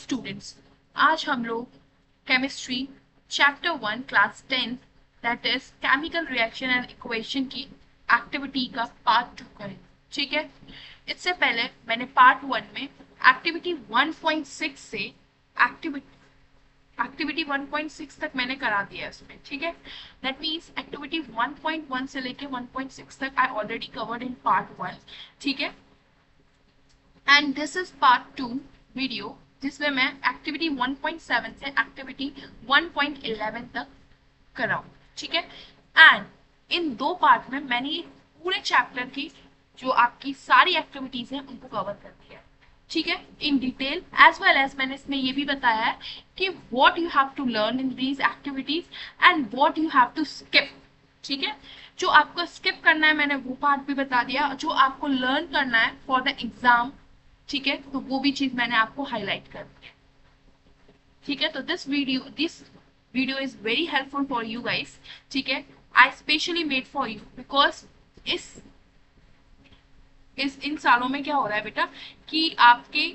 Students, आज हम लोग chemistry chapter 1 class 10 that is chemical reaction and equation की एक्टिविटी का पार्ट 2 करें। ठीक है, इससे पहले मैंने पार्ट 1 में एक्टिविटी 1.6 से एक्टिविटी 1.6 तक मैंने करा दिया है उसमें। ठीक है, दैट मीन्स एक्टिविटी 1.1 से लेके 1.6 तक I already covered in part 1। ठीक है, and this is part 2 video जिसमें मैं एक्टिविटी 1.7 से एक्टिविटी 1.11 तक कराऊं। ठीक है, एंड इन दो पार्ट में मैंने पूरे चैप्टर की जो आपकी सारी एक्टिविटीज हैं उनको कवर कर दिया है। ठीक है, in detail as well as मैंने इसमें ये भी बताया है कि what you have to learn in these activities and what you have to skip. ठीक है, जो आपको स्किप करना है मैंने वो पार्ट भी बता दिया, जो आपको लर्न करना है फॉर द एग्जाम, ठीक है, तो वो भी चीज मैंने आपको हाईलाइट कर दी है। ठीक है, तो this video is very helpful for you guys. ठीक है, I specially made for you because इस इन सालों में क्या हो रहा है बेटा कि आपके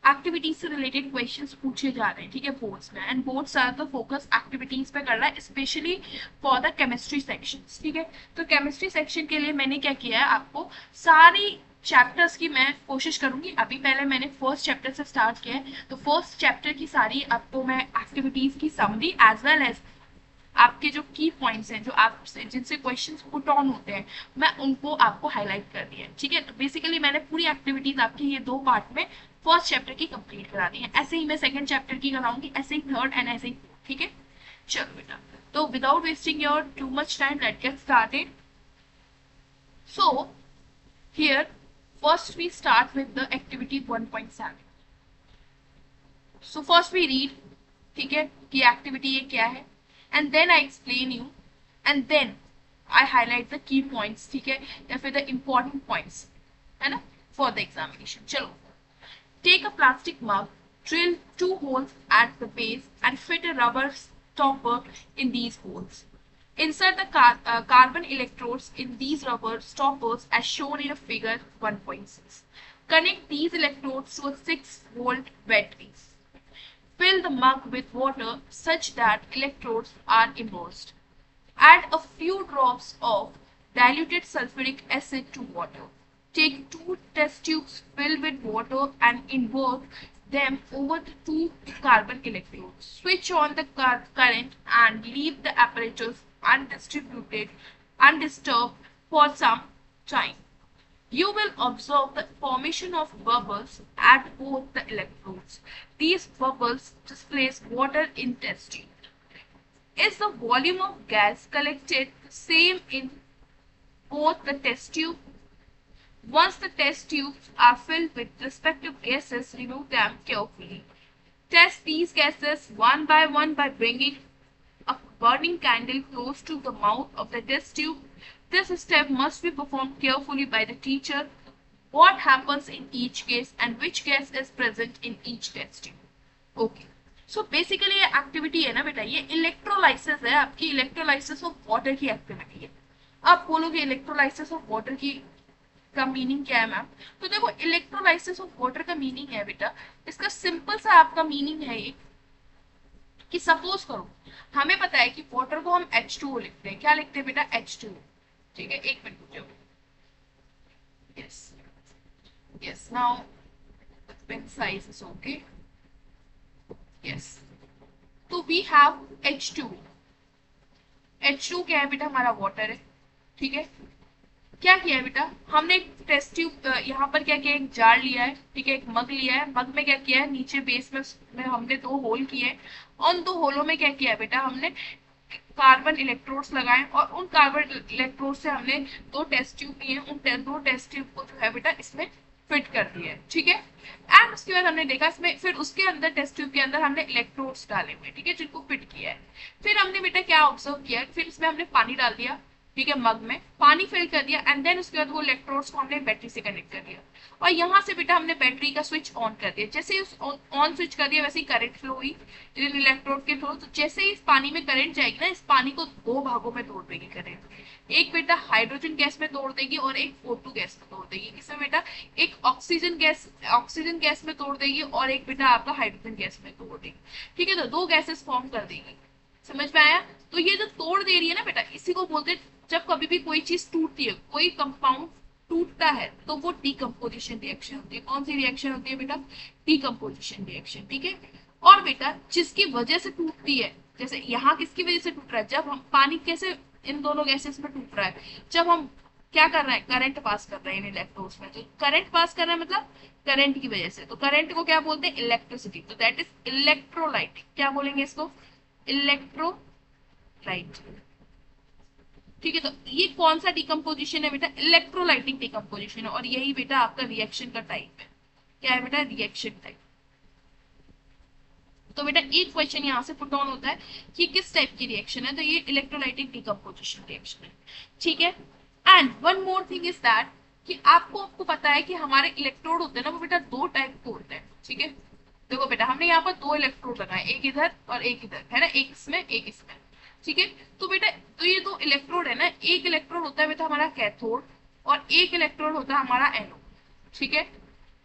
एक्टिविटीज से रिलेटेड क्वेश्चंस पूछे जा रहे हैं। ठीक है, बोर्ड्स में, एंड बोर्ड ज्यादातर फोकस एक्टिविटीज पे कर रहा है, specially for the chemistry section. ठीक है, तो केमिस्ट्री सेक्शन के लिए मैंने क्या किया है, आपको सारी चैप्टर्स की मैं कोशिश करूंगी। अभी पहले मैंने फर्स्ट चैप्टर से स्टार्ट किया है, तो फर्स्ट चैप्टर की सारी आपको मैं एक्टिविटीज की समरी एज वेल एज आपके जो की पॉइंट्स हैं, जो आप जिनसे क्वेश्चंस पुट ऑन होते हैं, मैं उनको आपको हाईलाइट कर दिया है। ठीक है, तो बेसिकली मैंने पूरी एक्टिविटीज आपकी ये दो पार्ट में फर्स्ट चैप्टर की कंप्लीट करा दी है। ऐसे ही मैं सेकंड चैप्टर की कराऊंगी, ऐसे ही थर्ड एंड ऐसे ही फोर्थ। ठीक है, चलो बेटा, तो without wasting your too much time let's get started. So here first we start with the activity 1.7. so first we read, ठीक है, कि एक्टिविटी ये क्या है, and then I explain you, and then I highlight the key points, ठीक है, या फिर the important points, है ना, for the examination. चलो, take a plastic mug, drill 2 holes at the base and fit a rubber stopper in these holes. Insert the carbon electrodes in these rubber stoppers as shown in a figure 1.6. Connect these electrodes to a 6-volt battery. Fill the mug with water such that electrodes are immersed. Add a few drops of diluted sulfuric acid to water. Take 2 test tubes filled with water and invert them over the 2 carbon electrodes. Switch on the current and leave the apparatus undisturbed for some time. You will observe the formation of bubbles at both the electrodes. These bubbles displace water in test tube. Is the volume of gas collected the same in both the test tube? Once the test tubes are filled with respective gases, remove them carefully. Test these gases one by one by bringing a burning candle close to the mouth of the test tube. This step must be performed carefully by the teacher. What happens in each case and which gas is present in each test tube. Okay. So basically ये activity है ना बेटा, ये electrolysis है, आपकी electrolysis of water की activity है। आप बोलोगे इलेक्ट्रोलाइसिस ऑफ वाटर की का मीनिंग क्या है मैम, तो देखो इलेक्ट्रोलाइसिस ऑफ वाटर का मीनिंग है बेटा, इसका सिंपल सा आपका मीनिंग है ये कि सपोज करो हमें पता है कि वाटर को हम H2O लिखते हैं। क्या लिखते हैं बेटा? H2O। ठीक है, एक मिनट रुको। Yes yes, now pen size is okay. Yes, तो वी हैव H2O। H2O क्या है बेटा? हमारा वाटर है। ठीक है, क्या किया है बेटा, हमने एक टेस्ट ट्यूब यहाँ पर क्या किया, एक जार लिया है, ठीक है, एक मग लिया है। मग में क्या किया है, नीचे बेस में हमने 2 होल किए हैं। उन 2 होलों में क्या किया है बेटा, हमने कार्बन इलेक्ट्रोड्स लगाए और उन कार्बन इलेक्ट्रोड से हमने 2 टेस्ट ट्यूब लिए, उन 2 टेस्ट ट्यूब को जो है बेटा इसमें फिट कर दिया है। ठीक है, एंड उसके बाद हमने देखा इसमें, फिर उसके अंदर टेस्ट ट्यूब के अंदर हमने इलेक्ट्रोड्स डाले हुए, ठीक है, जिनको फिट किया है। फिर हमने बेटा क्या ऑब्जर्व किया, फिर इसमें हमने पानी डाल दिया। ठीक है, मग में पानी फिल कर दिया एंड देन उसके बाद वो इलेक्ट्रोड्स को हमने बैटरी से कनेक्ट कर दिया और यहाँ से बेटा हमने बैटरी का स्विच ऑन कर दिया। जैसे ही उस ऑन स्विच कर दिया वैसे ही करंट फ्लो हुई इलेक्ट्रोड के थ्रू। तो जैसे ही इस पानी में करंट जाएगी ना, इस पानी को दो भागों में तोड़ देगी करंट। एक बेटा हाइड्रोजन गैस में तोड़ देगी और एक O2 गैस में तोड़ देगी। इसमें बेटा एक ऑक्सीजन गैस में तोड़ देगी और एक बेटा आपका हाइड्रोजन गैस में तोड़ देगी। ठीक है, तो दो गैसेस फॉर्म कर देगी। समझ में आया? तो ये जो तोड़ दे रही है ना बेटा, इसी को बोलते हैं जब कभी भी कोई चीज टूटती है, कोई कंपाउंड टूटता है तो वो डीकम्पोजिशन रिएक्शन होती है। कौन सी रिएक्शन होती है बेटा? Decomposition reaction. ठीक है, और बेटा जिसकी वजह से टूटती है, जैसे यहाँ किसकी वजह से टूट रहा है, जब हम पानी कैसे इन दोनों गैसेस में टूट रहा है, जब हम क्या कर रहे हैं, करंट पास कर रहे हैं इन इलेक्ट्रोड्स में। तो करंट पास कर रहे हैं मतलब करंट की वजह से, तो करंट को क्या बोलते हैं? इलेक्ट्रिसिटी। तो दैट इज इलेक्ट्रोलाइट। क्या बोलेंगे इसको? इलेक्ट्रोलाइट। ठीक है, तो ये कौन सा डिकम्पोजिशन है बेटा? इलेक्ट्रोलाइटिक डिकम्पोजिशन है और यही बेटा आपका रिएक्शन का टाइप है। क्या है बेटा? Reaction type. तो बेटा एक क्वेश्चन यहाँ से पुट ऑन होता है कि किस टाइप की रिएक्शन है, तो ये इलेक्ट्रोलाइटिक डिकम्पोजिशन रिएक्शन है। ठीक है, and one more thing is that कि आपको पता है कि हमारे इलेक्ट्रोड होते हैं ना, वो बेटा दो टाइप के होते हैं। ठीक है, देखो बेटा हमने यहाँ पर दो इलेक्ट्रोड लगाए, एक इधर और एक इधर, है ना, एक इसमें एक इसमें। ठीक है, तो बेटा तो ये दो इलेक्ट्रोड है ना, एक इलेक्ट्रोड होता है बेटा हमारा कैथोड और एक इलेक्ट्रोड होता है हमारा एनोड। ठीक है,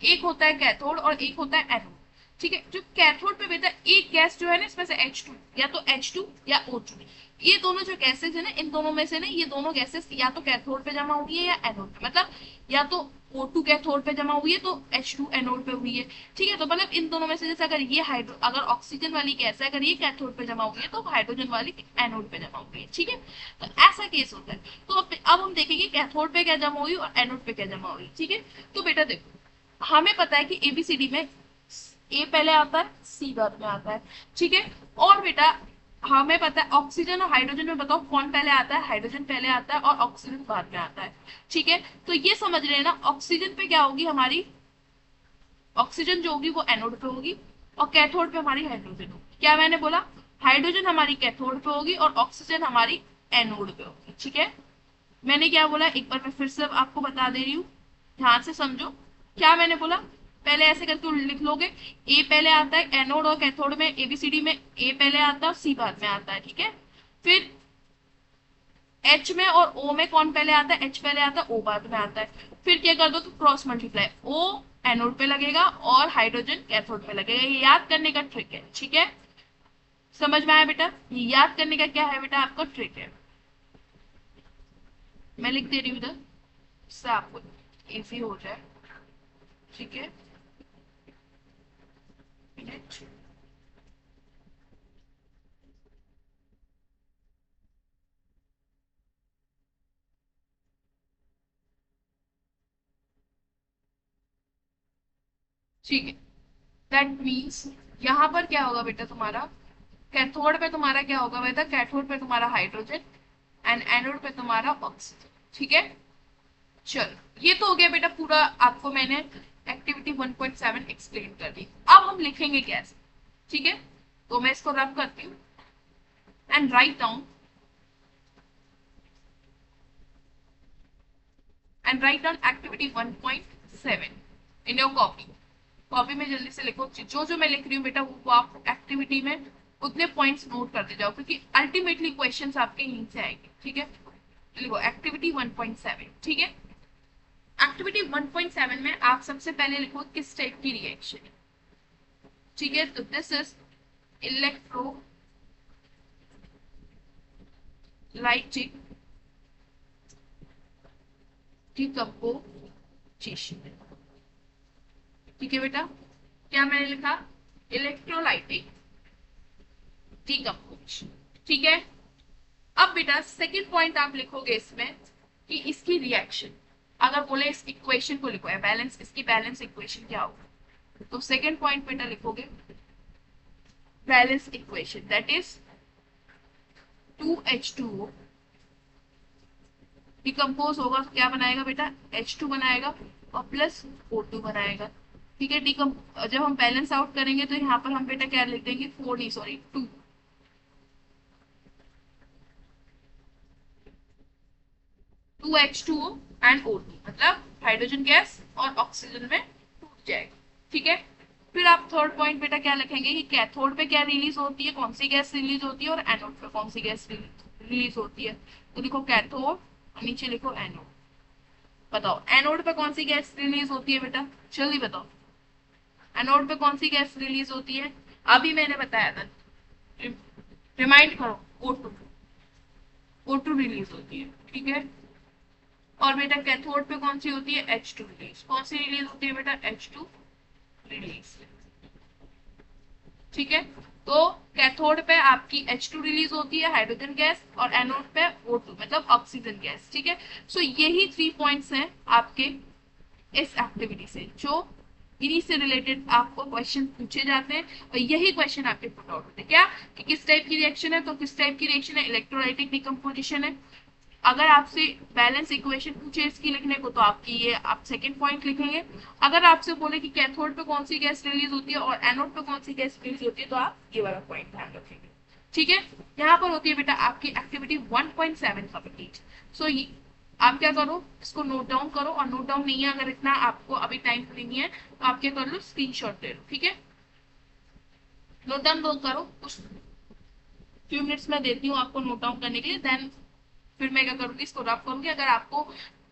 एक होता है कैथोड और एक होता है एनोड। ठीक है, जो कैथोड पे बेटा एक गैस जो है ना, इसमें से H2 या तो H2 या O2, ये दोनों जो गैसेज है ना, इन दोनों में से ना ये दोनों गैसेस या तो कैथोड पे जमा हुई है या एनोड पे, मतलब या तो O2 कैथोड पे जमा हुई है तो H2 एनोड पे हुई है। ठीक है, तो मतलब इन दोनों में से जैसे अगर ये अगर ऑक्सीजन वाली गैस है, अगर ये कैथोड पे जमा हुई है तो हाइड्रोजन वाली एनोड पे जमा हुई है। ठीक है, तो ऐसा केस होता है। तो अब हम देखेंगे कैथोड पे क्या जमा हुई और एनोड पे क्या जमा हुई। ठीक है, तो बेटा देखो हमें पता है कि एबीसीडी में ए पहले आता है, सी बाद में आता है। ठीक है, और बेटा हमें पता है ऑक्सीजन और हाइड्रोजन में बताओ कौन पहले आता है? हाइड्रोजन पहले आता है और ऑक्सीजन बाद में आता है। ठीक है, तो ये समझ रहे हैं ना, ऑक्सीजन पे क्या होगी हमारी, ऑक्सीजन जो होगी वो एनोड पे होगी और कैथोड पे हमारी हाइड्रोजन होगी। क्या मैंने बोला? हाइड्रोजन हमारी कैथोड पे होगी और ऑक्सीजन हमारी एनोड पे होगी। ठीक है, मैंने क्या बोला एक बार मैं फिर से आपको बता दे रही हूँ, ध्यान से समझो। क्या मैंने बोला? पहले ऐसे करके लिख लोगे, ए पहले आता है एनोड और कैथोड में, एबीसीडी में ए पहले आता है और सी बाद में आता है। ठीक है, फिर एच में और ओ में कौन पहले आता है? एच पहले आता है, ओ बाद में आता है। फिर क्या कर दो तो क्रॉस मल्टीप्लाई, ओ एनोड पे लगेगा और हाइड्रोजन कैथोड पे लगेगा। ये याद करने का ट्रिक है। ठीक है, समझ में आया बेटा? ये याद करने का क्या है बेटा? आपका ट्रिक है। मैं लिख दे रही हूँ इधर, इससे आपको इजी हो जाए। ठीक है, मिनट। ठीक है, दैट मीन्स यहाँ पर क्या होगा बेटा तुम्हारा, कैथोड पे तुम्हारा क्या होगा बेटा? कैथोड पे तुम्हारा हाइड्रोजन एंड एनोड पे तुम्हारा ऑक्सीजन। ठीक है, चलो ये तो हो गया बेटा पूरा, आपको मैंने एक्टिविटी 1.7 एक्सप्लेन कर दी। अब हम लिखेंगे कैसे? ठीक है, तो मैं इसको रब करती हूँ and write down activity 1.7 in your copy. Copy में जल्दी से लिखो, जो जो मैं लिख रही हूँ बेटा वो आप एक्टिविटी में उतने पॉइंट्स नोट करते जाओ, क्योंकि अल्टीमेटली क्वेश्चंस आपके यहीं से आएंगे। ठीक है, लिखो एक्टिविटी 1.7। ठीक है, एक्टिविटी 1.7 में आप सबसे पहले लिखो किस टाइप की रिएक्शन है। ठीक है, तो दिस इज इलेक्ट्रोलाइटिक डिकम्पोजिशन। ठीक है बेटा, क्या मैंने लिखा? Electrolytic decomposition. ठीक है, अब बेटा सेकंड पॉइंट आप लिखोगे इसमें कि इसकी रिएक्शन, अगर बोले इस इक्वेशन को लिखो, बैलेंस, इसकी बैलेंस इक्वेशन क्या होगा, तो सेकंड पॉइंट बेटा लिखोगे balance equation, that is 2H2O decompose होगा तो क्या बनाएगा बेटा? H2 बनाएगा और प्लस O2 बनाएगा। ठीक है, जब हम बैलेंस आउट करेंगे तो यहाँ पर हम बेटा क्या लिख देंगे? 2। 2H2O एंड O2, मतलब हाइड्रोजन गैस और ऑक्सीजन में टूट जाएगा, ठीक है। फिर आप थर्ड पॉइंट बेटा क्या लिखेंगे कि कैथोड पे क्या रिलीज होती है, कौन सी गैस रिलीज होती है, और एनोड पे कौन सी गैस रिलीज होती है। तो लिखो कैथोड और नीचे लिखो एनोड। बताओ एनोड पे कौन सी गैस रिलीज होती है बेटा, जल्दी बताओ। एनोड पे कौन सी गैस रिलीज होती है, अभी मैंने बताया था, रिमाइंड करो। O2, O2 रिलीज होती है, ठीक है। और बेटा कैथोड पे कौन सी होती है, H2 रिलीज। कौन सी रिलीज होती है बेटा, H2 रिलीज, ठीक है। तो कैथोड पे आपकी H2 रिलीज होती है, हाइड्रोजन गैस, और एनोड पे O2 मतलब ऑक्सीजन गैस, ठीक है। सो यही 3 पॉइंट्स हैं आपके इस एक्टिविटी से, जो इन्हीं से रिलेटेड आपको क्वेश्चन पूछे जाते हैं, और यही क्वेश्चन आपके पुट आउट होते हैं क्या, कि किस टाइप की रिएक्शन है, तो किस टाइप की रिएक्शन है, इलेक्ट्रोलाइटिक डिकम्पोजिशन है। अगर आपसे बैलेंस इक्वेशन पूछे इसकी लिखने को, तो आपकी ये आप सेकंड पॉइंट लिखेंगे। अगर आपसे बोले कि कैथोड पे कौन सी गैस रिलीज होती है और एनोड पे कौन सी गैस रिलीज होती है, तो आप ये वाला पॉइंट ध्यान रखेंगे, ठीक है। यहाँ पर होती है बेटा आपकी एक्टिविटी 1.7 कंप्लीट। सो आप क्या करो, इसको नोट डाउन करो, और नोट डाउन नहीं है अगर इतना आपको अभी टाइम नहीं है, तो आप क्या कर लो, स्क्रीनशॉट ले लो, ठीक है। नोट डाउन करो, कुछ फ्यू मिनट्स में देती हूँ आपको नोट डाउन करने के लिए, देन फिर मैं क्या करूंगी, इसको रब करूंगी। अगर आपको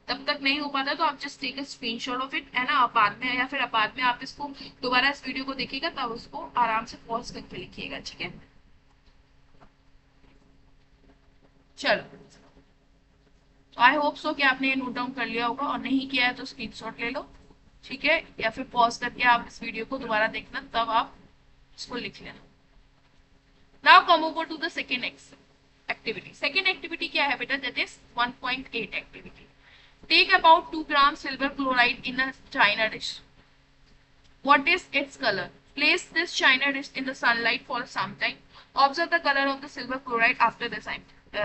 तब तक नहीं हो पाता तो आप just take a screenshot of it, है ना, आप बाद में, या फिर आप बाद में आप इसको दोबारा इस वीडियो को देखिएगा, तब उसको आराम से पॉज करके लिखिएगा, ठीक है। चलो, आई होप सो कि आपने ये नोट डाउन कर लिया होगा, और नहीं किया है तो स्क्रीनशॉट ले लो, ठीक है, या फिर पॉज करके आप इस वीडियो को दोबारा देखना, तब आप इसको लिख लेना। Now come over to the second activity. Second activity क्या है बेटा, that is 1.8 activity. Take about 2 grams silver chloride in a china dish. What is its color? Place this china dish in the sunlight for some time. Observe the color of the silver chloride after the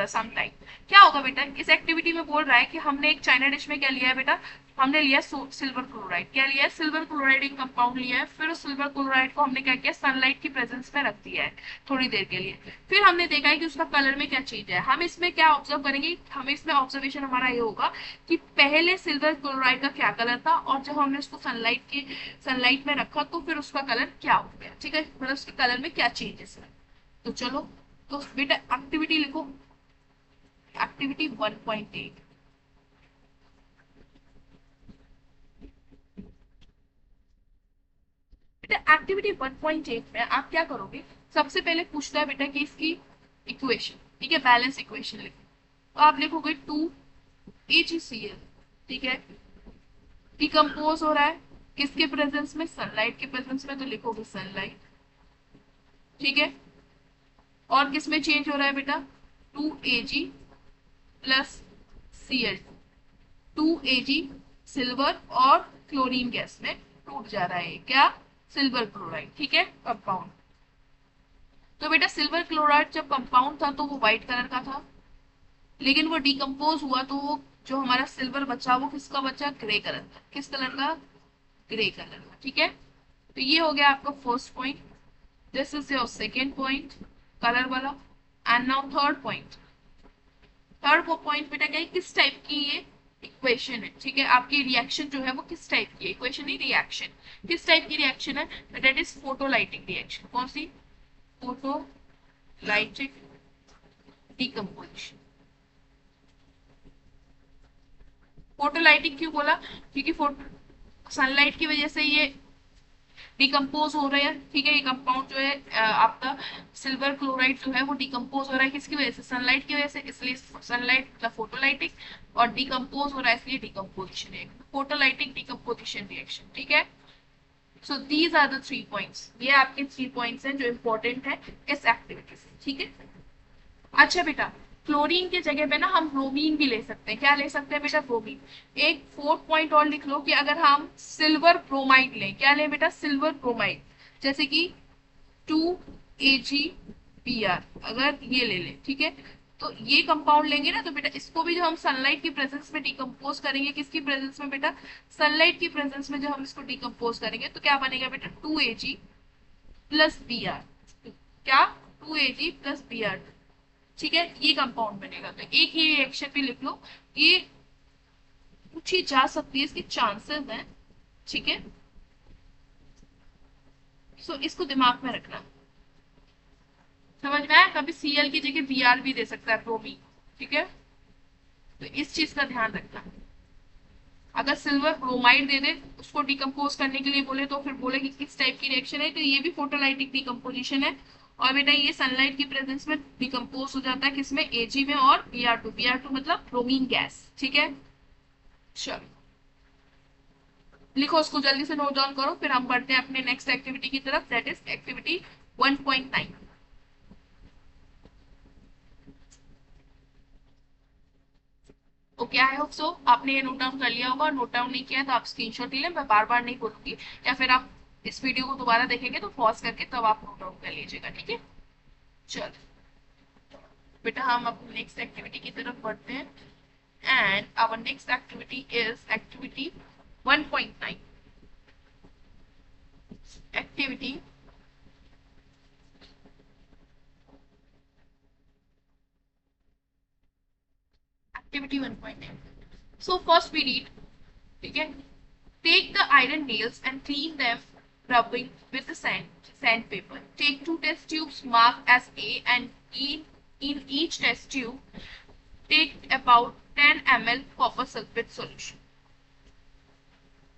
some time. क्या होगा बेटा, इस activity में बोल रहा है कि हमने एक चाइना डिश में क्या लिया है बेटा, हमने लिया सिल्वर क्लोराइड। क्या लिया है, सिल्वर क्लोराइड एक कंपाउंड लिया है। फिर उस सिल्वर क्लोराइड को हमने क्या किया, सनलाइट की प्रेजेंस में रख दिया है थोड़ी देर के लिए। फिर हमने देखा है कि उसका कलर में क्या चेंज है। हम इसमें क्या ऑब्जर्व करेंगे, हमें इसमें ऑब्जर्वेशन हमारा ये होगा कि पहले सिल्वर क्लोराइड का क्या कलर था, और जब हमने उसको सनलाइट में रखा तो फिर उसका कलर क्या हो गया, ठीक है, मतलब उसके कलर में क्या चेंजेस है। तो चलो, तो बेटा एक्टिविटी लिखो, एक्टिविटी 1.8। बेटा एक्टिविटी 1.8 में आप क्या करोगे, सबसे पहले पूछता है बेटा कि इसकी इक्वेशन, ठीक है, बैलेंस इक्वेशन लिखो। तो आप लिखोगे 2AgCl, ठीक है, डिकम्पोज हो रहा है किसके प्रेजेंस में, सनलाइट के प्रेजेंस में, तो लिखोगे सनलाइट, ठीक है। और किस में चेंज हो रहा है बेटा, 2Ag plus Cl, 2Ag silver और क्लोरीन गैस में टूट जा रहा है, क्या, सिल्वर क्लोराइड, ठीक है, कंपाउंड। तो बेटा सिल्वर क्लोराइड जब कंपाउंड था तो वो व्हाइट कलर का था, लेकिन वो डिकम्पोज हुआ तो वो जो हमारा सिल्वर बचा वो किसका बचा, ग्रे कलर का। किस कलर का, ग्रे कलर का, ठीक है। तो ये हो गया आपका first point, this is your second point, colour वाला। And now third point. Third point बेटा क्या है, किस टाइप की ये इक्वेशन है, ठीक है, आपकी रिएक्शन जो है वो किस टाइप की, इक्वेशन नहीं रिएक्शन, किस टाइप की रिएक्शन है, दैट इज फोटोलाइटिक रिएक्शन। कौन सी, फोटोलाइटिक डिकम्पोजिशन। फोटोलाइटिक क्यों बोला, क्योंकि सनलाइट की वजह से ये डिकम्पोज हो रहे हैं, ठीक है। ये कंपाउंड जो है आपका सिल्वर क्लोराइड जो है वो डिकम्पोज हो रहा है किसकी वजह से, सनलाइट की वजह से, इसलिए सनलाइट मतलब फोटोलाइटिक, और डिकम्पोज हो रहा है इसलिए डिकम्पोजिशन है, फोटोलाइटिक डिकम्पोजिशन रिएक्शन, ठीक है। So these are the 3 points, ये आपके 3 पॉइंट्स हैं जो इंपॉर्टेंट है इस एक्टिविटी से, ठीक है। अच्छा बेटा, क्लोरीन की जगह पे ना हम ब्रोमीन भी ले सकते हैं। क्या ले सकते हैं बेटा, ब्रोमीन। एक फोर्थ पॉइंट और लिख लो कि अगर हम सिल्वर ब्रोमाइड लें, क्या लें बेटा, सिल्वर ब्रोमाइड, जैसे कि 2AgBr, अगर ये ले लें, ठीक है, तो ये कंपाउंड लेंगे ना, तो बेटा इसको भी जो हम सनलाइट की प्रेजेंस में डिकम्पोज करेंगे, किसकी प्रेजेंस में बेटा, सनलाइट की प्रेजेंस में जो हम इसको डिकम्पोज करेंगे, तो क्या बनेगा बेटा, 2Ag प्लस Br, क्या, 2Ag प्लस Br, ठीक है, ये कंपाउंड बनेगा। तो एक ही रिएक्शन भी लिख लो, ये पूछी जा सकती है, इसके चांसेस हैं, ठीक है। सो इसको दिमाग में रखना, समझ में आया। कभी सीएल की जगह बीआर भी दे सकता है, ब्रोमीन, ठीक है। तो इस चीज का ध्यान रखना। अगर सिल्वर ब्रोमाइड दे दे, उसको डिकम्पोज करने के लिए बोले, तो फिर बोले कि किस टाइप की रिएक्शन है, तो ये भी फोटोलाइटिक डिकम्पोजिशन है। और बेटा ये सनलाइट की प्रेजेंस में डिकम्पोज हो जाता है, किसमें, एजी में और Br2। Br2 मतलब ब्रोमीन गैस, ठीक है। चलो लिखो, उसको जल्दी से नोट डाउन करो, फिर हम बढ़ते हैं अपने नेक्स्ट एक्टिविटी की तरफ, that is activity 1.9। Okay, I hope so आपने ये नोट डाउन कर लिया होगा। नोट डाउन नहीं किया तो आप स्क्रीनशॉट ले लें, मैं बार बार नहीं बोलूंगी, या फिर आप इस वीडियो को दोबारा देखेंगे तो पॉज करके तब आप नोट डाउन कर लीजिएगा, ठीक है। चलो बेटा हम अपनी नेक्स्ट एक्टिविटी की तरफ बढ़ते हैं, and our next activity is activity 1.9। Activity activity 1.9। So first we read, ठीक है। Take the iron nails and clean them, rubbing with the sandpaper. Take two test tubes marked as A, and in each test tube, take about 10 ml copper sulfate solution.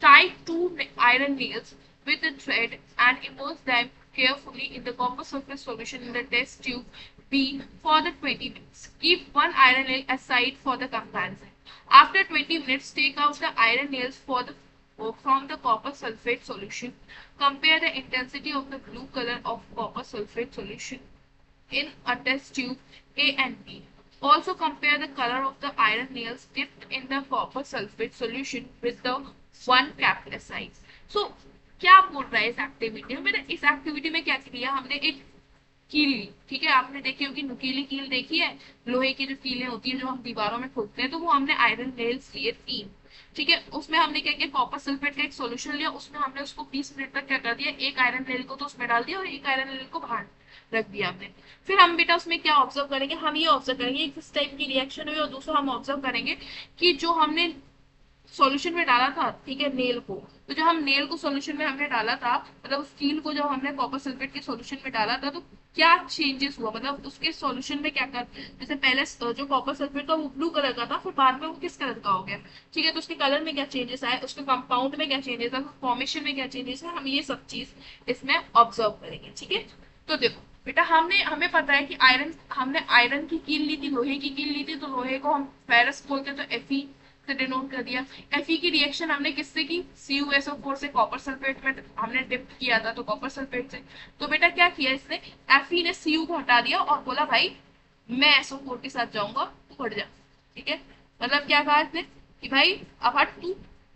Tie two iron nails with a thread and immerse them carefully in the copper sulfate solution in the test tube B for the 20 minutes. Keep one iron nail aside for the comparison. After 20 minutes, take out the iron nails from the copper sulfate solution. Compare the intensity of the blue color of copper sulfate solution in a test tube A and B. Also compare the color of the iron nails dipped in the copper sulfate solution with the one capped aside. So क्या बोल रहा है इस activity में, मैंने इस activity में क्या किया, हमने एक कील ली, ठीक है। आपने देखी होगी नुकीली कील, देखी है, लोहे की जो कीलें होती है जो हम दीवारों में ठोकते हैं, तो वो हमने आयरन नेल्स लिए 3, ठीक है। उसमें हमने क्या किया, कॉपर सल्फेट का एक सॉल्यूशन लिया, उसमें हमने उसको 20 मिनट तक क्या कर दिया, एक आयरन नेल को तो उसमें डाल दिया और एक आयरन नेल को बाहर रख दिया हमने। फिर हम बेटा उसमें क्या ऑब्जर्व करेंगे, हम ये ऑब्जर्व करेंगे एक किस टाइप की रिएक्शन हुई, और दूसरा हम ऑब्जर्व करेंगे कि जो हमने सॉल्यूशन में डाला था, ठीक है, नेल को, तो जो हम नेल को सॉल्यूशन में हमने डाला था, मतलब उस स्टील को जब हमने कॉपर सल्फेट के सॉल्यूशन में डाला था, तो क्या चेंजेस हुआ, मतलब उसके सॉल्यूशन में क्या कर, जैसे पहले जो कॉपर सल्फेट था वो ब्लू कलर का था, फिर बाद में वो किस कलर का हो गया, ठीक है। तो उसके कलर में क्या चेंजेस आए, उसके कंपाउंड में क्या चेंजेस आए, फॉर्मेशन में क्या चेंजेस है, हम ये सब चीज इसमें ऑब्जर्व करेंगे, ठीक है। तो देखो बेटा, हमें पता है कि हमने आयरन की कील ली थी, लोहे की कील ली थी, तो लोहे को हम फेरस बोलते हैं, तो Fe से डिनोट कर दिया। Fe की रिएक्शन हमने किससे की, CuSO4 से कॉपर सल्फेट में हमने डिप किया था, तो कॉपर सल्फेट से। तो बेटा क्या किया इसने, Fe ने Cu को हटा दिया और बोला भाई मैं SO4 के साथ जाऊंगा, तू हट जा, ठीक है। मतलब क्या कहा इसने कि भाई अब हट तू,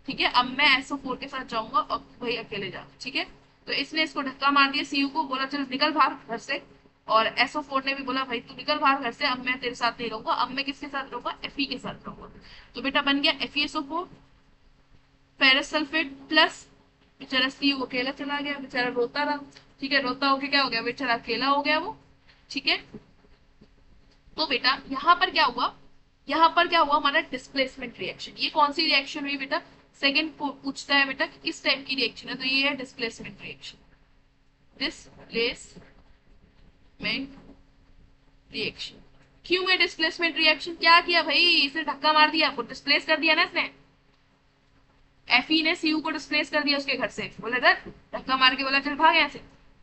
ठीक है, अब मैं SO4 के साथ जाऊंगा और तू भाई अकेले जा, ठीक है। तो इसने इसको धक्का मार दिया, Cu को बोला चल निकल बाहर घर से, और SO4 ने भी बोला भाई तू निकल बाहर घर से, अब मैं तेरे साथ नहीं रहूंगा, अब मैं किसके साथ रहूंगा, Fe के साथ रहूंगा। तो बेटा बन गया FeSO4 फेरस सल्फेट प्लस, बेचारा Cu अकेला चला गया, बेचारा रोता रहा, ठीक है। रोता होके क्या हो गया, बेचारा अकेला हो गया वो, ठीक है। तो बेटा यहाँ पर क्या हुआ, यहाँ पर क्या हुआ, हमारा डिस्प्लेसमेंट रिएक्शन। ये कौन सी रिएक्शन हुई बेटा, सेकंड पूछता है बेटा किस टाइप की रिएक्शन है, तो ये है डिस्प्लेसमेंट रिएक्शन। डिस्प्लेसमेंट रिएक्शन क्यों है डिस्प्लेसमेंट रिएक्शन, क्या किया भाई, इसने धक्का मार दिया, आपको डिस्प्लेस कर दिया ना इसने। Fe ने Cu को डिस्प्लेस कर दिया उसके घर से, बोला धक्का मार के बोला चल भाग यहाँ से,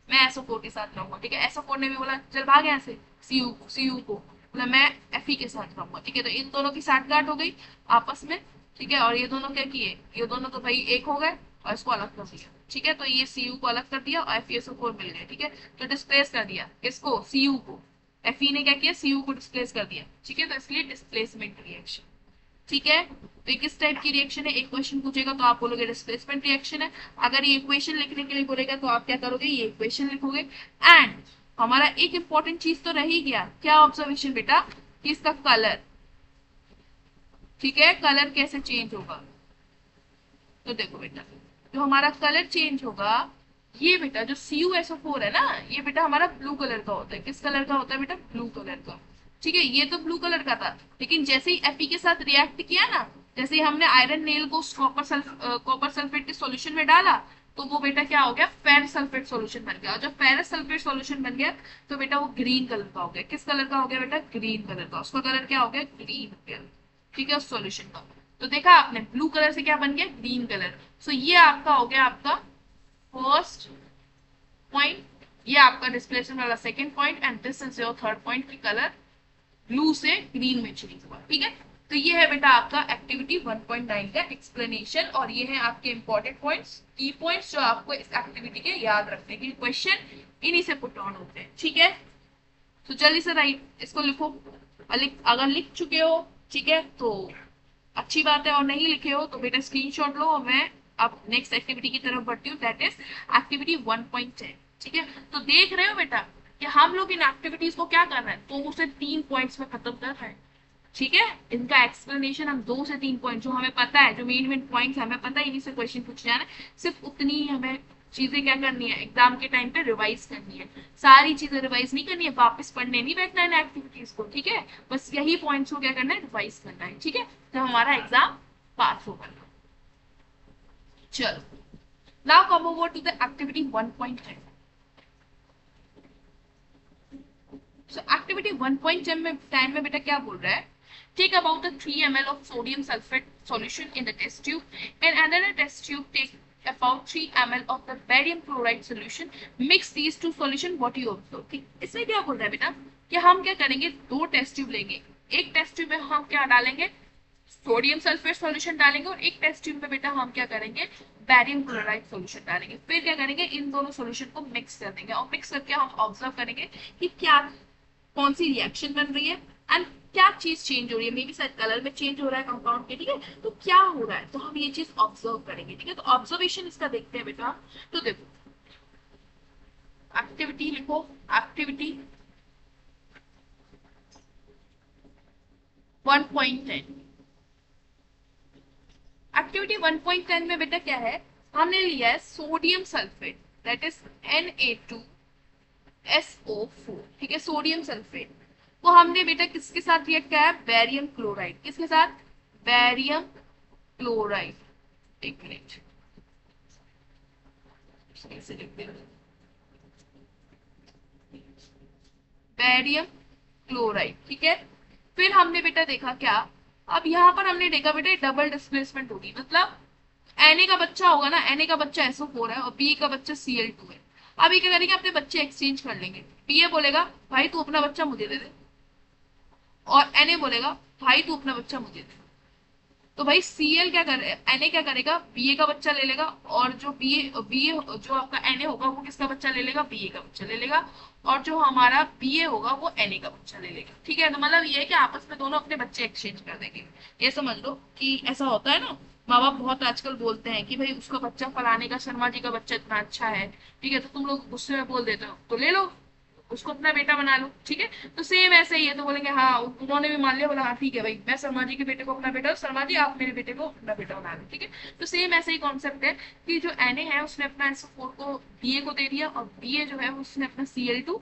मैं SO4 के साथ रहूंगा, ठीक है। SO4 ने भी बोला चल भाग यहाँ से, Cu को बोला मैं Fe के साथ रहूंगा, ठीक है। तो इन दोनों की साठगांठ हो गई आपस में, ठीक है। और ये दोनों क्या किए, ये दोनों तो भाई एक हो गए और इसको अलग कर दिया, ठीक है। तो ये Cu को अलग कर दिया और FeSO4 मिल गए, ठीक है। तो डिस्प्लेस कर दिया इसको, Cu को, Fe ने क्या किया, Cu को डिस्प्लेस कर दिया, ठीक है। तो इसलिए डिस्प्लेसमेंट रिएक्शन, ठीक है। तो किस टाइप की रिएक्शन है, एक क्वेश्चन पूछेगा तो आप बोलोगे डिस्प्लेसमेंट रिएक्शन है। अगर ये इक्वेशन लिखने के लिए बोलेगा तो आप क्या करोगे, ये इक्वेशन लिखोगे। एंड हमारा एक इंपॉर्टेंट चीज तो रह ही गया, क्या ऑब्जर्वेशन बेटा, कि इसका कलर, ठीक है, कलर कैसे चेंज होगा। तो देखो बेटा, जो हमारा कलर चेंज होगा, ये बेटा जो CuSO4 है ना, ये बेटा हमारा ब्लू कलर का होता है। किस कलर का होता है बेटा, ब्लू कलर का, ठीक है। ये तो ब्लू कलर का था, लेकिन जैसे ही Fe के साथ रिएक्ट किया ना, जैसे ही हमने आयरन नेल को कॉपर सल्फेट के सॉल्यूशन में डाला तो वो बेटा क्या हो गया, फेरस सल्फेट सॉल्यूशन बन गया। और जब फेरस सल्फेट सॉल्यूशन बन गया तो बेटा वो ग्रीन कलर का हो गया। किस कलर का हो गया बेटा, ग्रीन कलर का। उसका कलर क्या हो गया, ग्रीन हो गया। ठीक है, उस सॉल्यूशन का। तो देखा आपने ब्लू कलर से क्या बन गया, ग्रीन कलर। सो ये आपका हो गया आपका फर्स्ट पॉइंट, ये आपका डिस्प्लेसमेंट वाला second point, and this is your third point की कलर ब्लू से ग्रीन में चेंज हुआ। ठीक है, तो ये है बेटा आपका एक्टिविटी 1.9 का एक्सप्लेनेशन, और ये है आपके इंपॉर्टेंट पॉइंट्स, की पॉइंट्स जो आपको इस एक्टिविटी के याद रखने के क्वेश्चन इन्हीं से पुट ऑन होते हैं। ठीक है, तो जल्दी से राइट इसको लिखो। अगर लिख चुके हो ठीक है तो अच्छी बात है, और नहीं लिखे हो तो बेटा स्क्रीनशॉट लो, और मैं अब नेक्स्ट एक्टिविटी की तरफ बढ़ती हूँ, दैट इज एक्टिविटी 1.10। ठीक है, तो देख रहे हो बेटा कि हम लोग इन एक्टिविटीज को क्या कर रहे हैं, 2 से 3 पॉइंट्स में खत्म कर रहे हैं। ठीक है, इनका एक्सप्लेनेशन हम 2 से 3 पॉइंट जो हमें पता है, जो मेन मेन पॉइंट्स हमें पता है, इन्हीं से क्वेश्चन पूछे जाना है। सिर्फ उतनी ही हमें चीजें क्या करनी है, एग्जाम के टाइम पे रिवाइज करनी है। सारी चीजें रिवाइज नहीं करनी है, वापस पढ़ने नहीं बैठना है एक्टिविटीज को। ठीक है, बस यही पॉइंट्स को क्या करना है, रिवाइज करना है। ठीक है, तो हमारा एग्जाम पास होगा। चलो, now come over to the activity 1.10। So activity 1.10 में बेटा क्या बोल रहा है, take about the 3 ml of sodium sulfate solution in the test tube, and another test tube take about 3 ml of the barium chloride solution, mix these two solution, what you observe। ठीक, इसमें क्या बोल रहा है बेटा कि हम क्या करेंगे, 2 टेस्ट ट्यूब लेंगे। एक टेस्ट ट्यूब में हम क्या डालेंगे, सोडियम सल्फेट सॉल्यूशन डालेंगे, और एक टेस्ट ट्यूब में बेटा हम क्या करेंगे, बैरियम क्लोराइड सॉल्यूशन डालेंगे। फिर क्या करेंगे, इन दोनों सॉल्यूशन को मिक्स कर देंगे, और मिक्स करके हम ऑब्जर्व करेंगे कि क्या कौन सी रिएक्शन बन रही है एंड क्या चीज चेंज हो रही है। मे बी शायद कलर में चेंज हो रहा है कंपाउंड के। ठीक है, तो क्या हो रहा है, तो हम ये चीज ऑब्जर्व करेंगे। ठीक है, तो ऑब्जर्वेशन इसका देखते हैं बेटा। तो देखो एक्टिविटी लिखो, एक्टिविटी 1.10। एक्टिविटी 1.10 में बेटा क्या है, हमने लिया है sodium sulphate, that is Na2SO4। ठीक है, सोडियम सल्फेट को हमने बेटा किसके साथ रिएक्ट किया है, बैरियम क्लोराइड। किसके साथ, बैरियम क्लोराइड। एक मिनट, बैरियम क्लोराइड। ठीक है, फिर हमने बेटा देखा क्या, अब यहाँ पर हमने देखा बेटा डबल डिस्प्लेसमेंट होगी, मतलब Na का बच्चा होगा ना, Na का बच्चा SO4 है और B का बच्चा Cl2 है। अब ये क्या करेंगे, अपने बच्चे एक्सचेंज कर लेंगे। BA बोलेगा भाई तू अपना बच्चा मुझे दे दे, और Na बोलेगा भाई तू अपना बच्चा मुझे दे। तो भाई Cl क्या करे, Na क्या करेगा, Ba का बच्चा ले लेगा, और जो Ba जो आपका Na होगा वो किसका बच्चा ले लेगा, Ba का बच्चा ले लेगा, और जो हमारा Ba होगा वो Na का बच्चा ले लेगा। ठीक है, तो मतलब ये है कि आपस में दोनों अपने बच्चे एक्सचेंज कर देंगे। ये समझ लो कि ऐसा होता है ना, माँ बाप बहुत आजकल बोलते हैं कि भाई उसका बच्चा फलाने का, शर्मा जी का बच्चा इतना अच्छा है। ठीक है, तो तुम लोग गुस्से में बोल देते हो तो ले लो, उसको अपना बेटा बना लो। ठीक है, तो सेम ऐसे ही है, तो बोलेंगे हाँ, उन्होंने भी मान लिया, बोला हाँ ठीक है भाई, मैं शर्मा जी के बेटे को अपना बेटा, और शर्मा जी आप मेरे बेटे को अपना बेटा बना लो। ठीक है, तो सेम ऐसे ही कॉन्सेप्ट है कि जो Na है उसने अपना SO4 को Ba को दे दिया, और Ba जो है उसने अपना Cl2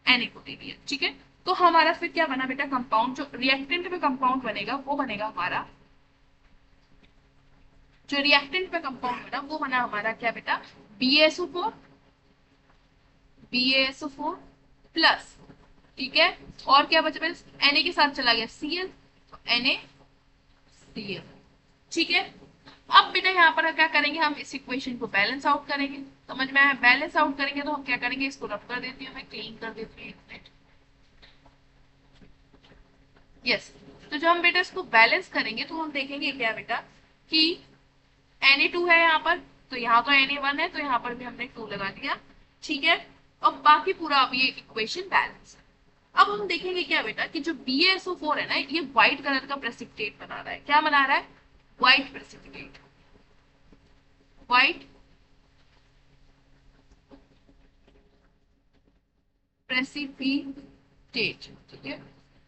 Na को दे दिया। ठीक है, तो हमारा फिर क्या बना बेटा, कंपाउंड जो रिएक्टेंट में कंपाउंड बनेगा वो बनेगा हमारा, जो रिएक्टेंट पे कंपाउंड बना वो बना हमारा क्या बेटा, BaSO4, BaSO4 प्लस। ठीक है, और क्या बचा बेटा, Na के साथ चला गया Cl, तो NaCl। ठीक है, अब बेटा यहाँ पर क्या करेंगे, हम इस इक्वेशन को बैलेंस आउट करेंगे। समझ में आया, बैलेंस आउट करेंगे तो हम क्या करेंगे, इसको रब कर देती हूँ, मैं क्लीन कर देती हूँ, एक मिनट। यस, तो जब हम बेटा इसको बैलेंस करेंगे तो हम देखेंगे क्या बेटा कि Na2 है यहाँ पर, तो यहाँ तो Na1 है, तो यहाँ पर भी हमने 2 लगा दिया। ठीक है, और बाकी पूरा अब ये इक्वेशन बैलेंस है। अब हम देखेंगे क्या बेटा कि जो BaSO4 है ना, ये व्हाइट कलर का प्रेसिपिटेट बना रहा है। क्या बना रहा है, व्हाइट प्रेसिपिटेट, व्हाइट प्रेसिपिटेट। ठीक है,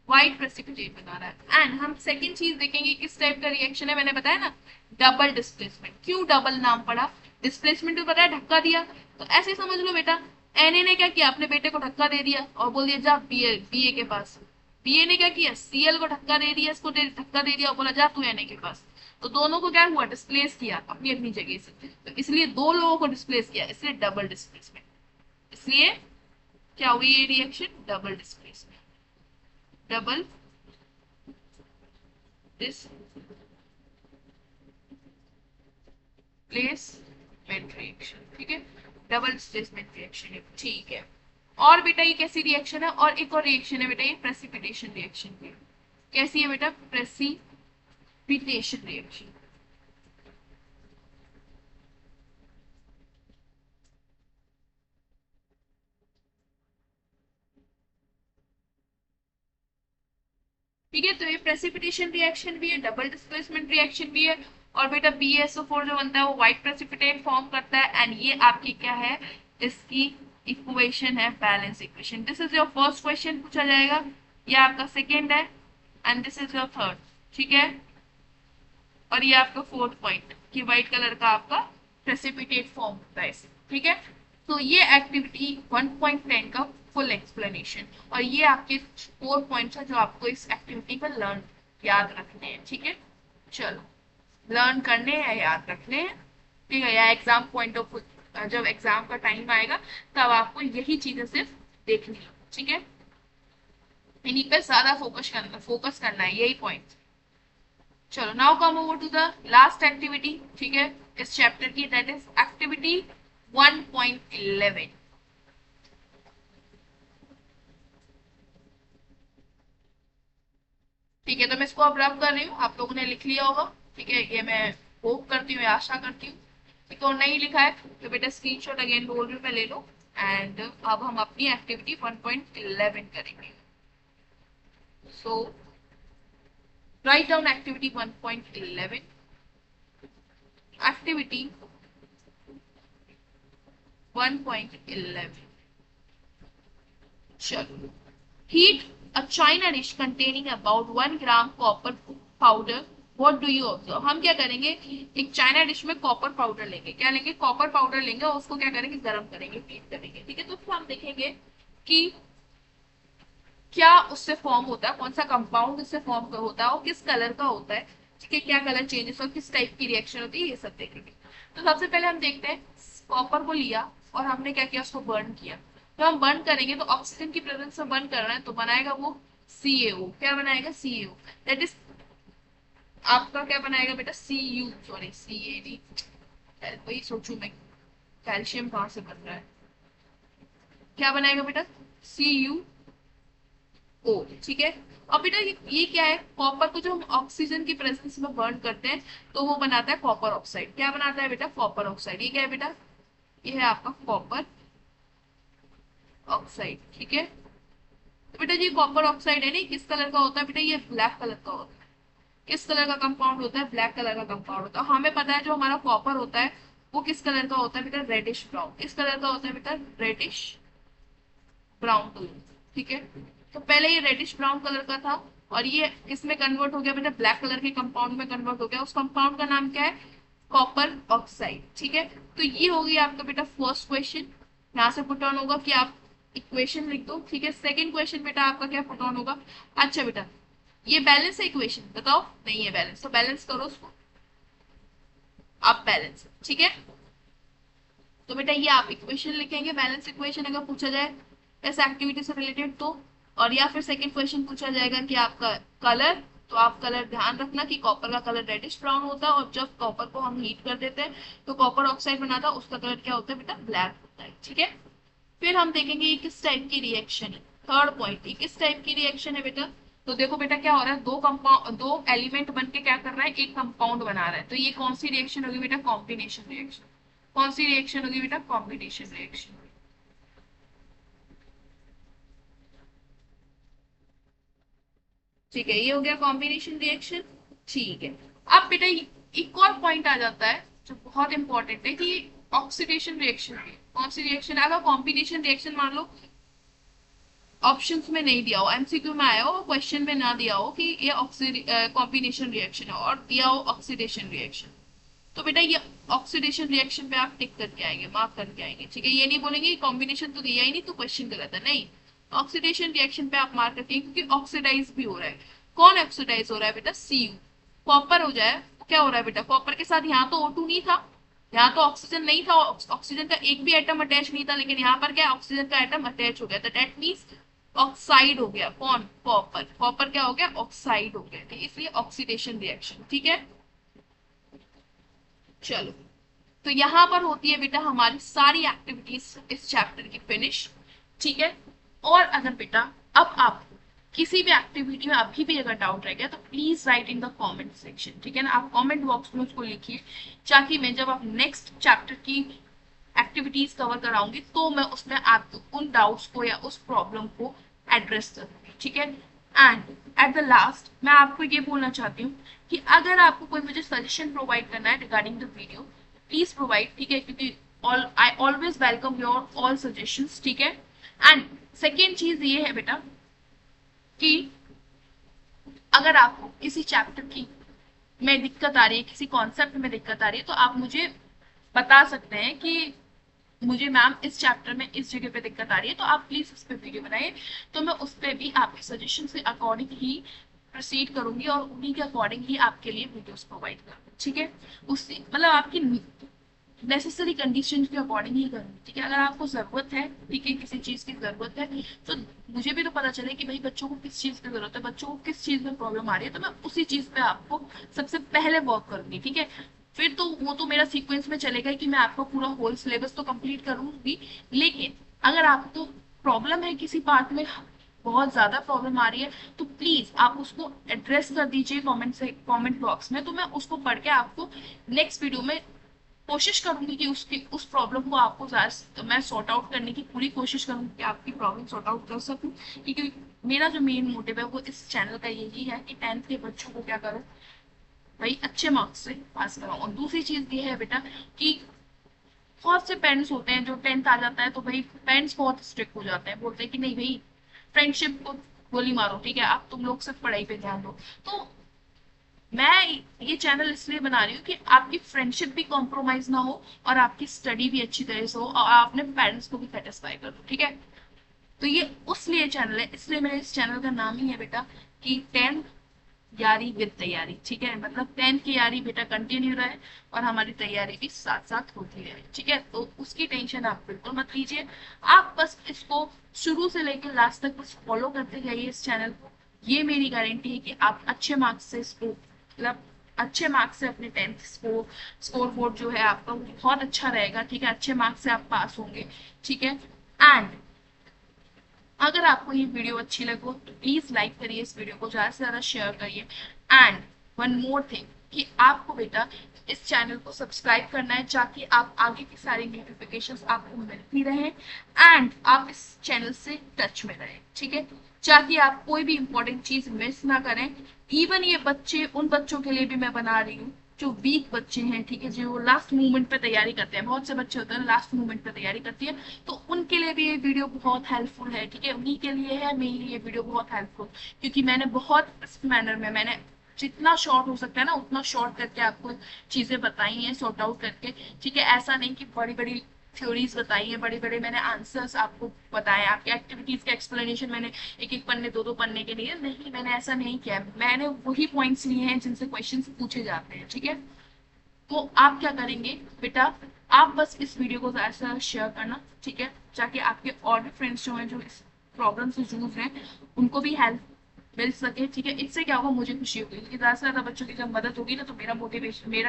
व्हाइट प्रेसिपिटेट बना रहा है। एंड हम सेकंड चीज देखेंगे किस टाइप का रिएक्शन है, मैंने बताया ना डबल डिस्प्लेसमेंट। क्यों डबल नाम पड़ा, डिस्प्लेसमेंट तो पता है, धक्का दिया। तो ऐसे समझ लो बेटा, Na ने क्या किया, अपने बेटे को धक्का दे दिया और बोल दिया जा BA के पास, बीए ने क्या किया, सीएल को धक्का दे दिया, इसको धक्का दे दिया और बोला जा तू एन के पास। तो दोनों को क्या हुआ, डिस्प्लेस किया अपनी अपनी जगह से। तो इसलिए दो लोगों को डिस्प्लेस किया, इसलिए डबल डिस्प्लेसमेंट। इसलिए क्या हुई ये reaction, double displacement, double displacement reaction. ठीक है, डबल डिस्प्लेसमेंट रिएक्शन, ठीक है। और बेटा ये कैसी रिएक्शन है, और एक और रिएक्शन है बेटा, ये प्रेसिपिटेशन रिएक्शन की। कैसी है बेटा, प्रेसिपिटेशन रिएक्शन। ठीक है, तो ये प्रेसिपिटेशन रिएक्शन भी है, डबल डिस्प्लेसमेंट रिएक्शन भी है। और बेटा BaSO4 जो बनता है वो व्हाइट प्रेसिपिटेट फॉर्म करता है, एंड ये आपकी क्या है, इसकी इक्वेशन है balance equation. This is your first question पूछा जाएगा, ये आपका सेकेंड है, and this is your third. ठीक है, और ये आपका फोर्थ पॉइंट कि व्हाइट कलर का आपका प्रेसिपिटेट फॉर्म होता है इसे। ठीक है, तो ये एक्टिविटी 1.10 का फुल एक्सप्लेनेशन, और ये आपके 4 पॉइंट्स है जो आपको इस एक्टिविटी पर लर्न याद रखने हैं। ठीक है, चलो लर्न करने हैं, याद रखने हैं। ठीक है, या एग्जाम पॉइंट ऑफ, जब एग्जाम का टाइम आएगा तब आपको यही चीजें सिर्फ देखनी है। ठीक है, इन्हीं पे ज्यादा फोकस करना है, यही पॉइंट। चलो now come over to the last activity. ठीक है, इस चैप्टर की, दैट इज एक्टिविटी 1.11। ठीक है, तो मैं इसको अब रब कर रही हूँ, आप लोगों ने लिख लिया होगा। ठीक है, ये मैं होप करती हूँ, आशा करती हूँ। ठीक है, और नहीं लिखा है तो बेटा स्क्रीनशॉट अगेन बोल रही हूँ मैं, ले लो। एंड अब हम अपनी एक्टिविटी 1.11 करेंगे। सो राइट डाउन एक्टिविटी 1.11। एक्टिविटी 1.11, चलो। Heat a china dish containing about 1 gram copper powder. What do you observe? हम क्या करेंगे, एक चाइना डिश में कॉपर पाउडर लेंगे, क्या लेंगे, कॉपर पाउडर लेंगे, और उसको क्या करेंगे, गर्म करेंगे, हीट करेंगे। ठीक है, तो फिर हम देखेंगे कि क्या उससे फॉर्म होता है, कौन सा कंपाउंड उससे फॉर्म होता है, और किस कलर का होता है। ठीक है, क्या कलर चेंजेस और किस टाइप की रिएक्शन होती है, ये सब देखेंगे। तो सबसे पहले हम देखते हैं, कॉपर को लिया और हमने क्या किया, उसको बर्न किया। तो हम बर्न करेंगे तो ऑक्सीजन की प्रेजेंस में बर्न कर रहे हैं, तो बनाएगा वो CaO। क्या बनाएगा, CaO, दैट इज आपका क्या बनाएगा बेटा, Cu, सॉरी CaD। वही सोचू मैं, कैल्शियम कहाँ से बन रहा है, क्या बनाएगा बेटा, CuO। ठीक है, अब बेटा ये क्या है, कॉपर को जो हम ऑक्सीजन की प्रेजेंस में बर्न करते हैं तो वो बनाता है कॉपर ऑक्साइड। क्या बनाता है बेटा, कॉपर ऑक्साइड। ये क्या है बेटा, ये है आपका कॉपर ऑक्साइड। ठीक है, तो बेटा ये कॉपर ऑक्साइड है, नहीं किस कलर का होता है बेटा, ये ब्लैक कलर का होता है। किस कलर का कंपाउंड होता है, ब्लैक कलर का कंपाउंड होता है। हमें पता है जो हमारा कॉपर होता है वो किस कलर का होता है बेटा, रेडिश ब्राउन। किस कलर का होता है बेटा, रेडिश ब्राउन कलर। ठीक है, तो पहले ये रेडिश ब्राउन कलर का था, और ये किसमें कन्वर्ट हो गया बेटा, ब्लैक कलर के कंपाउंड में कन्वर्ट हो गया। उस कंपाउंड का नाम क्या है, कॉपर ऑक्साइड। ठीक है, तो ये हो गया आपका बेटा फर्स्ट क्वेश्चन, यहाँ से पुट ऑन होगा कि आप इक्वेशन लिख दो। ठीक है, सेकंड क्वेश्चन बेटा आपका क्या पुट ऑन होगा, अच्छा बेटा ये बैलेंस है इक्वेशन, बताओ नहीं है बैलेंस, तो बैलेंस करो उसको, आप बैलेंस। ठीक है, तो बेटा ये आप इक्वेशन लिखेंगे, बैलेंस इक्वेशन अगर पूछा जाए इस एक्टिविटी से रिलेटेड तो। और या फिर सेकंड क्वेश्चन पूछा जाएगा कि आपका कलर, तो आप कलर ध्यान रखना कि कॉपर का कलर रेडिश ब्राउन होता है, और जब कॉपर को हम हीट कर देते हैं तो कॉपर ऑक्साइड बनाता है, उसका कलर क्या होता है बेटा, ब्लैक होता है। ठीक है, फिर हम देखेंगे ये किस टाइप की रिएक्शन है। थर्ड पॉइंट, ये किस टाइप की रिएक्शन है बेटा, तो देखो बेटा क्या हो रहा है, दो एलिमेंट बन के क्या कर रहा है, एक कंपाउंड बना रहा है। तो ये कौन सी रिएक्शन होगी बेटा, कॉम्बिनेशन रिएक्शन। कौन सी रिएक्शन होगी बेटा, कॉम्बिनेशन रिएक्शन। ठीक है, ये हो गया कॉम्बिनेशन रिएक्शन। ठीक है, अब बेटा एक और पॉइंट आ जाता है जो बहुत इंपॉर्टेंट है कि ऑक्सीडेशन रिएक्शन है। कौन सी रिएक्शन, अगर कॉम्बिनेशन रिएक्शन मान लो ऑप्शंस में नहीं दिया हो, MCQ में आया हो, क्वेश्चन में ना दिया हो कि ये कॉम्बिनेशन रिएक्शन है, और दिया हो ऑक्सीडेशन रिएक्शन, तो बेटा ये ऑक्सीडेशन रिएक्शन पे आप टिक करके आएंगे, मार्क करके आएंगे। ठीक है, ये नहीं बोलेंगे कॉम्बिनेशन तो दिया ही नहीं तो क्वेश्चन गलत है, नहीं, ऑक्सीडेशन रिएक्शन पे आप मार्क रखिए, क्योंकि ऑक्सीडाइज भी हो रहा है। कौन ऑक्सीडाइज हो रहा है बेटा? Cu। कॉपर हो जाए तो क्या हो रहा है बेटा? कॉपर के साथ यहाँ तो O2 नहीं था, यहाँ तो ऑक्सीजन नहीं था, ऑक्सीजन का एक भी एटम अटैच नहीं था, लेकिन यहाँ पर क्या ऑक्सीजन का एटम अटैच हो गया, तो डेट मीन्स ऑक्साइड हो गया। कौन? कॉपर। कॉपर क्या हो गया? ऑक्साइड हो गया, ठीक है, इसलिए ऑक्सीडेशन रिएक्शन। ठीक है, चलो, तो यहाँ पर होती है बेटा हमारी सारी एक्टिविटीज इस चैप्टर की फिनिश। ठीक है, और अगर बेटा अब आप किसी भी एक्टिविटी में अभी भी अगर डाउट रह गया तो please right in the comment section, ठीक है ना, आप कमेंट बॉक्स में उसको लिखिए, ताकि मैं जब आप नेक्स्ट चैप्टर की एक्टिविटीज कवर कराऊंगी तो मैं उसमें आपको उन डाउट्स को या उस प्रॉब्लम को एड्रेस करूंगी। ठीक है, एंड एट द लास्ट मैं आपको ये बोलना चाहती हूँ कि अगर आपको कोई मुझे सजेशन प्रोवाइड करना है regarding the video, please provide, ठीक है, क्योंकि I always welcome your all suggestions. ठीक है, एंड सेकेंड चीज ये है बेटा कि अगर आपको किसी चैप्टर की में दिक्कत आ रही है, किसी कॉन्सेप्ट में दिक्कत आ रही है, तो आप मुझे बता सकते हैं कि मुझे मैम इस चैप्टर में इस जगह पे दिक्कत आ रही है, तो आप प्लीज उस पर वीडियो बनाइए, तो मैं उस पर भी आपके सजेशन से अकॉर्डिंग ही प्रोसीड करूंगी और उन्हीं के अकॉर्डिंग ही आपके लिए वीडियोस प्रोवाइड करूंगी। ठीक है, उससे मतलब आपकी नेसेसरी कंडीशन के अकॉर्डिंग ही करूंगी। ठीक है, अगर आपको जरूरत है, ठीक है, किसी चीज की जरूरत है, तो मुझे भी तो पता चले कि भाई बच्चों को किस चीज की जरूरत है, बच्चों को किस चीज में प्रॉब्लम आ रही है, तो मैं उसी चीज पे आपको सबसे पहले वर्क करूंगी। ठीक है, फिर तो वो तो मेरा सीक्वेंस में चलेगा कि मैं आपको पूरा होल सिलेबस तो कंप्लीट करूंगी, लेकिन अगर आपको प्रॉब्लम है किसी पार्ट में, बहुत ज्यादा प्रॉब्लम आ रही है, तो प्लीज आप उसको एड्रेस कर दीजिए कमेंट बॉक्स में, तो मैं उसको पढ़ के आपको नेक्स्ट वीडियो में कोशिश करूंगी कि उसकी उस प्रॉब्लम को आपको तो मैं सॉर्ट आउट करने की पूरी कोशिश करूंगी कि आपकी प्रॉब्लम सॉर्ट आउट कर सकूं, क्योंकि मेरा जो मेन मोटिव है वो इस चैनल का यही है कि 10th के बच्चों को क्या करो भाई, अच्छे मार्क्स से पास कराओ। और दूसरी चीज ये है बेटा कि बहुत से पेरेंट्स होते हैं जो 10th आ जाता है तो भाई पेरेंट्स बहुत स्ट्रिक्ट हो जाते हैं, बोलते हैं कि नहीं भाई फ्रेंडशिप को गोली मारो, ठीक है, आप तुम लोग सिर्फ पढ़ाई पे ध्यान दो। तो मैं ये चैनल इसलिए बना रही हूँ कि आपकी फ्रेंडशिप भी कॉम्प्रोमाइज ना हो और आपकी स्टडी भी अच्छी तरह से हो और आप अपने पेरेंट्स को भी सेटिस्फाई करो। ठीक है, तो ये उसलिए चैनल है, इसलिए मेरे इस चैनल का नाम ही है बेटा कि 10th यारी विद तैयारी। ठीक है, मतलब 10th की यारी बेटा कंटिन्यू रहे और हमारी तैयारी भी साथ साथ होती रहे। ठीक है, तो उसकी टेंशन आप बिल्कुल मत लीजिए, आप बस इसको शुरू से लेकर लास्ट तक बस फॉलो करते जाइए इस चैनल को। ये मेरी गारंटी है कि आप अच्छे मार्क्स से इसको मतलब अच्छे मार्क्स से अपने 10th स्कोर बोर्ड जो है आपका बहुत अच्छा रहेगा। ठीक है, अच्छे मार्क्स से आप पास होंगे। ठीक है, एंड अगर आपको ये वीडियो अच्छी लगे तो प्लीज लाइक करिए, इस वीडियो को ज्यादा से ज्यादा शेयर करिए। एंड वन मोर थिंग कि आपको बेटा इस चैनल को सब्सक्राइब करना है, ताकि आप आगे की सारी नोटिफिकेशंस आपको मिलती रहे एंड आप इस चैनल से टच में रहें। ठीक है, ताकि आप कोई भी इंपॉर्टेंट चीज मिस ना करें। इवन ये बच्चे, उन बच्चों के लिए भी मैं बना रही हूँ जो वीक बच्चे हैं, ठीक है, जो लास्ट मोमेंट पे तैयारी करते हैं, बहुत से बच्चे होते हैं लास्ट मोमेंट पे तैयारी करती है, तो उनके लिए भी ये वीडियो बहुत हेल्पफुल है। ठीक है, उन्हीं के लिए है, मेरे लिए ये वीडियो बहुत हेल्पफुल, क्योंकि मैंने बहुत मैनर में मैंने जितना शॉर्ट हो सकता है ना उतना शॉर्ट करके आपको चीजें बताई हैं, सॉर्ट आउट करके। ठीक है, ऐसा नहीं कि बड़ी बड़ी थ्योरीज बताई है, बड़े बड़े मैंने आंसर्स आपको बताए, आपके एक्टिविटीज के एक्सप्लेनेशन मैंने एक एक पन्ने दो दो पन्ने के लिए नहीं, मैंने ऐसा नहीं किया, मैंने वही पॉइंट्स लिए हैं जिनसे क्वेश्चंस पूछे जाते हैं। ठीक है, तो आप क्या करेंगे बेटा, आप बस इस वीडियो को ज्यादा से ज्यादा शेयर करना। ठीक है, ताकि आपके और भी फ्रेंड्स जो हैं जो इस प्रॉब्लम से जूझ रहे हैं उनको भी हेल्प मिल सके। ठीक है, इससे क्या होगा, मुझे खुशी होगी, क्योंकि ज्यादा से ज्यादा बच्चों की जब मदद होगी ना तो मेरा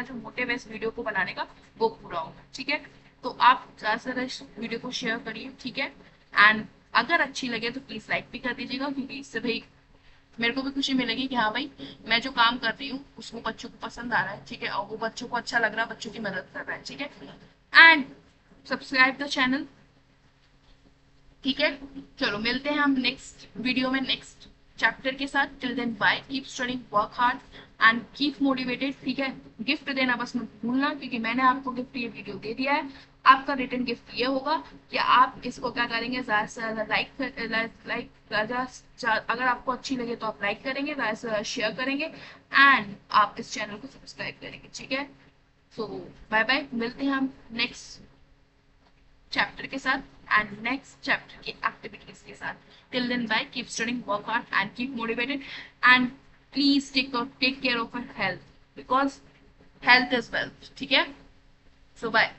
जो मोटिव है इस वीडियो को बनाने का वो पूरा होगा। ठीक है, तो आप ज्यादा से ज्यादा इस वीडियो को शेयर करिए। ठीक है, एंड अगर अच्छी लगे तो प्लीज लाइक भी कर दीजिएगा, क्योंकि इससे भाई मेरे को भी खुशी मिलेगी कि हाँ भाई मैं जो काम कर रही हूँ उसको बच्चों को पसंद आ रहा है। ठीक है, और वो बच्चों को अच्छा लग रहा है, बच्चों की मदद कर रहा है। ठीक है, एंड सब्सक्राइब द चैनल। ठीक है, चलो मिलते हैं हम नेक्स्ट वीडियो में नेक्स्ट चैप्टर के साथ। Till then bye, keep studying, work hard and keep motivated. ठीक है, गिफ्ट देना बस मत भूलना, क्योंकि मैंने आपको गिफ्ट ये वीडियो दे दिया है। आपका रिटर्न गिफ्ट ये होगा कि आप इसको क्या करेंगे, ज्यादा से ज्यादा अगर आपको अच्छी लगे तो आप लाइक करेंगे, ज्यादा से ज्यादा शेयर करेंगे एंड आप इस चैनल को सब्सक्राइब करेंगे। ठीक है, सो बाय बाय, मिलते हैं हम नेक्स्ट चैप्टर के साथ एंड नेक्स्ट चैप्टर की एक्टिविटीज के साथ. Till then bye, keep studying, work hard and keep motivated and please take care of your health because health is wealth. ठीक है, सो बाय.